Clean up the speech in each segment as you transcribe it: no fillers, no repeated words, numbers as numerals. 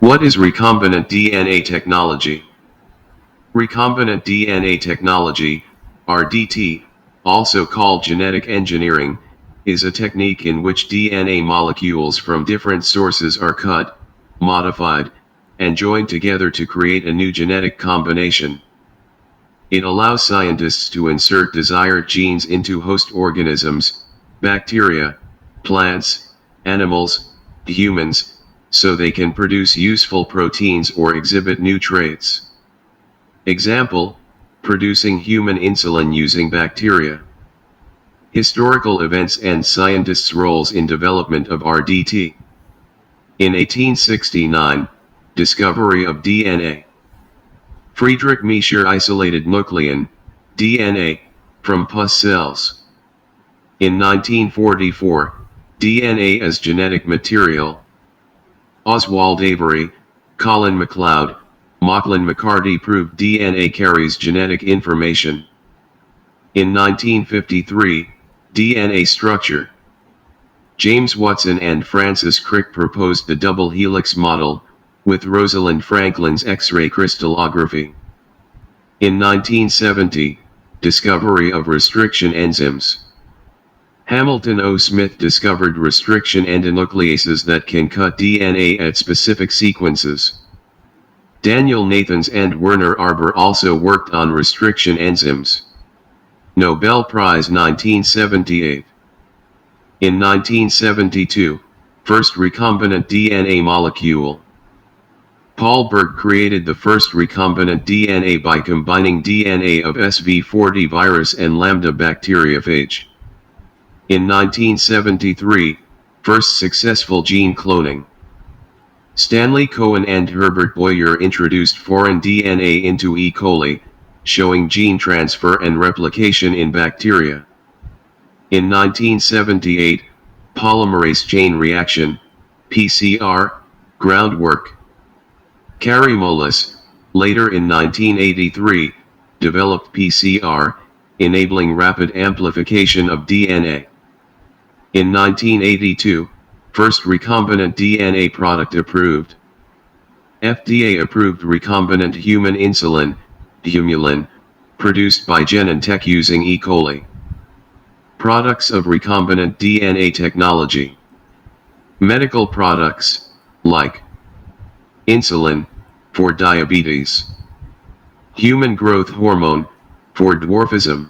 What is recombinant DNA technology? Recombinant DNA technology, RDT, also called genetic engineering, is a technique in which DNA molecules from different sources are cut, modified, and joined together to create a new genetic combination. It allows scientists to insert desired genes into host organisms, bacteria, plants, animals, humans, so they can produce useful proteins or exhibit new traits. Example, producing human insulin using bacteria. Historical events and scientists' roles in development of RDT. In 1869, discovery of DNA. Friedrich Miescher isolated nuclein, DNA, from pus cells. In 1944, DNA as genetic material. Oswald Avery, Colin MacLeod, Macklin McCarty proved DNA carries genetic information. In 1953, DNA structure. James Watson and Francis Crick proposed the double helix model, with Rosalind Franklin's X-ray crystallography. In 1970, discovery of restriction enzymes. Hamilton O. Smith discovered restriction endonucleases that can cut DNA at specific sequences. Daniel Nathans and Werner Arber also worked on restriction enzymes. Nobel Prize 1978. In 1972, first recombinant DNA molecule. Paul Berg created the first recombinant DNA by combining DNA of SV40 virus and lambda bacteriophage. In 1973, first successful gene cloning. Stanley Cohen and Herbert Boyer introduced foreign DNA into E. coli, showing gene transfer and replication in bacteria. In 1978, polymerase chain reaction, PCR, groundwork. Kary-Mullis, later in 1983, developed PCR, enabling rapid amplification of DNA. In 1982, first recombinant DNA product approved. FDA approved recombinant human insulin, Humulin, produced by Genentech using E. coli. Products of recombinant DNA technology. Medical products, like insulin, for diabetes. Human growth hormone, for dwarfism.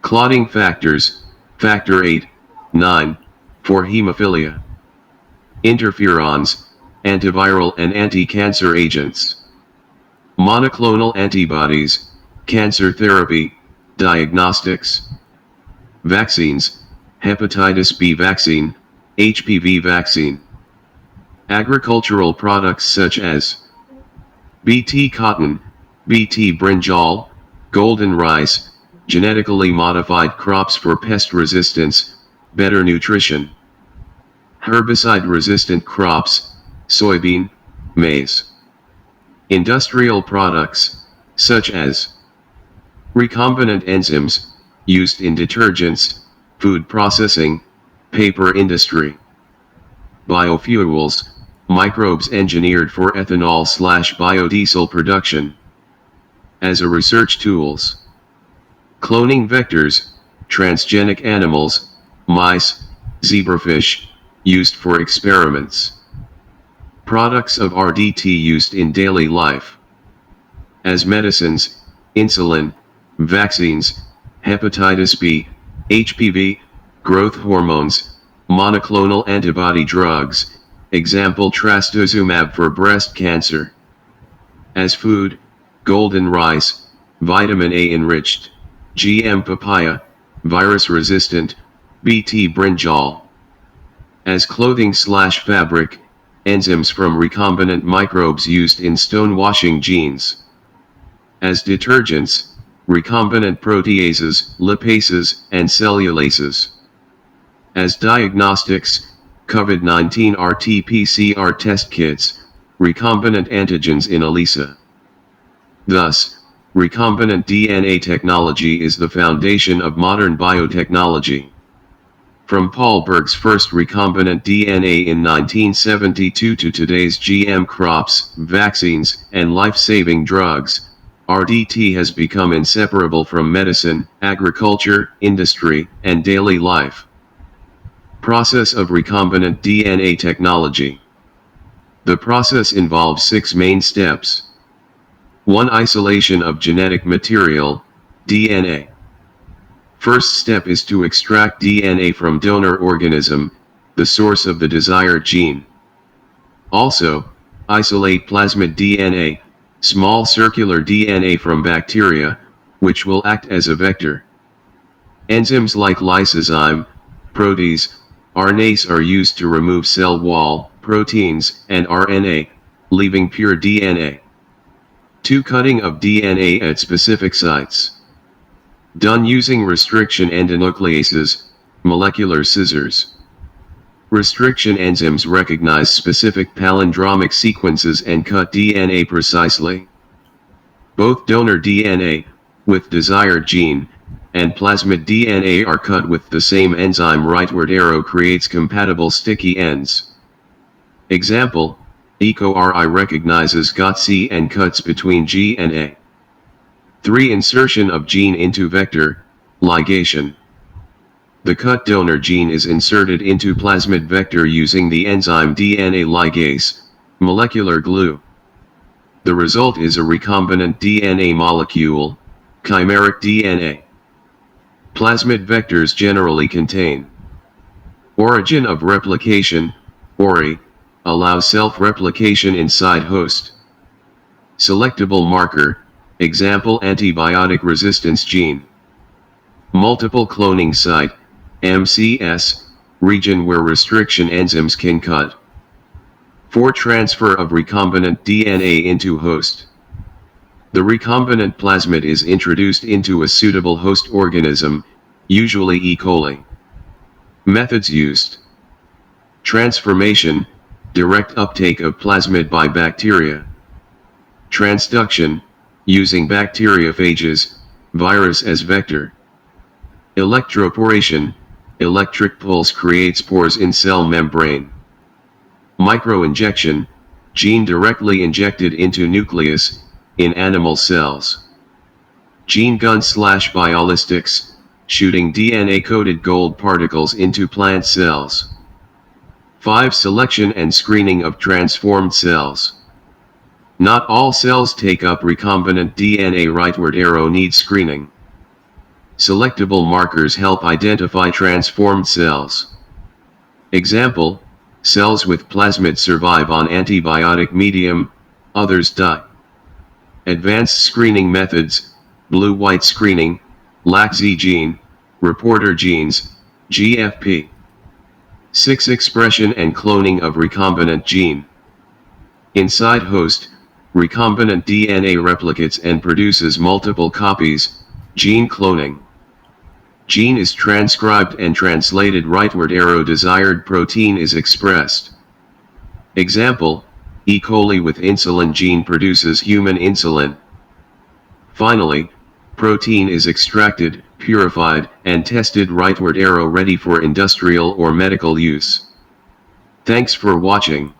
Clotting factors, factor 8, 9, for hemophilia. Interferons, antiviral and anti-cancer agents. Monoclonal antibodies, cancer therapy, diagnostics. Vaccines, hepatitis B vaccine, HPV vaccine. Agricultural products such as BT cotton, BT brinjal, golden rice, genetically modified crops for pest resistance, better nutrition. Herbicide-resistant crops, soybean, maize. Industrial products, such as recombinant enzymes, used in detergents, food processing, paper industry. Biofuels, microbes engineered for ethanol/biodiesel production. As a research tools. Cloning vectors, transgenic animals, mice, zebrafish, used for experiments. Products of RDT used in daily life. As medicines, insulin, vaccines, hepatitis B, HPV, growth hormones, monoclonal antibody drugs, example trastuzumab for breast cancer. As food, golden rice, vitamin A enriched, GM papaya, virus resistant, BT brinjal. As clothing/fabric, enzymes from recombinant microbes used in stonewashing jeans. As detergents, recombinant proteases, lipases, and cellulases. As diagnostics, COVID-19 RT-PCR test kits, recombinant antigens in ELISA. Thus, recombinant DNA technology is the foundation of modern biotechnology. From Paul Berg's first recombinant DNA in 1972 to today's GM crops, vaccines, and life-saving drugs, RDT has become inseparable from medicine, agriculture, industry, and daily life. Process of recombinant DNA technology. The process involves 6 main steps. 1. Isolation of genetic material, DNA. First step is to extract DNA from donor organism, the source of the desired gene. Also, isolate plasmid DNA, small circular DNA from bacteria, which will act as a vector. Enzymes like lysozyme, protease, RNase are used to remove cell wall, proteins, and RNA, leaving pure DNA. 2. Cutting of DNA at specific sites. Done using restriction endonucleases, molecular scissors. Restriction enzymes recognize specific palindromic sequences and cut DNA precisely. Both donor DNA, with desired gene, and plasmid DNA are cut with the same enzyme. Rightward arrow creates compatible sticky ends. Example, EcoRI recognizes GOT-C and cuts between G and A. 3. Insertion of gene into vector, ligation. The cut donor gene is inserted into plasmid vector using the enzyme DNA ligase, molecular glue. The result is a recombinant DNA molecule, chimeric DNA. Plasmid vectors generally contain origin of replication, ORI, allows self-replication inside host. Selectable marker, example antibiotic resistance gene. Multiple cloning site, MCS, region where restriction enzymes can cut. 4. Transfer of recombinant DNA into host. The recombinant plasmid is introduced into a suitable host organism, usually E. coli. Methods used. Transformation, direct uptake of plasmid by bacteria. Transduction, using bacteriophages, virus as vector. Electroporation, electric pulse creates pores in cell membrane. Microinjection, gene directly injected into nucleus, in animal cells. Gene gun/biolistics, shooting DNA-coated gold particles into plant cells. 5. Selection and screening of transformed cells. Not all cells take up recombinant DNA. Rightward arrow needs screening. Selectable markers help identify transformed cells. Example, cells with plasmid survive on antibiotic medium, others die. Advanced screening methods, blue-white screening, LAC-Z gene, reporter genes, GFP. 6. Expression and cloning of recombinant gene. Inside host, recombinant DNA replicates and produces multiple copies, gene cloning. Gene is transcribed and translated. Rightward arrow desired protein is expressed. Example, E. coli with insulin gene produces human insulin. Finally, protein is extracted, purified, and tested. Rightward arrow ready for industrial or medical use. Thanks for watching.